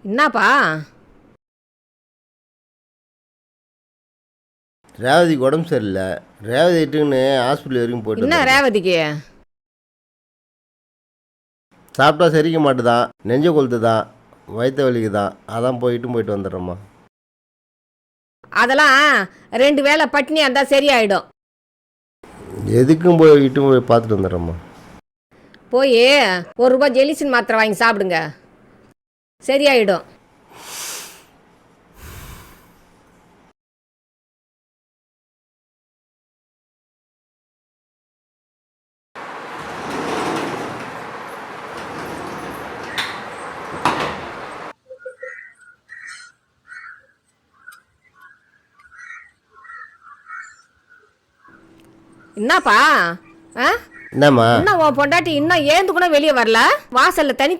என்னப்பா? ரேவதிக்கு உடம்பு சரியில்லை. ரேவதி இட்டுன்னு ஹாஸ்பிட்டல் வரைக்கும் போயிட்டு என்ன வந்துடுறேம்மா. ரேவதிக்கு? சாப்பிட்டா செரிக்க மாட்டுதான், நெஞ்ச கொளுத்து தான், வயிற்று வலிக்கு தான். அதான் போயிட்டு வந்துடுறேம்மா. அதெல்லாம் 2 வேளை பட்னியாக இருந்தால் சரியாயிடும். எதுக்கும் போய் பார்த்துட்டு வந்துடுறேம்மா. போய் ₹1 ஜெலிசின் மாத்திரை வாங்கி சாப்பிடுங்க, சரியாயிடும். என்னப்பா? ஆ என்னம்மா? இன்னும் உன் பொண்டாட்டி இன்னும் ஏந்து கூட வெளியே வரல? வாசல்ல தனி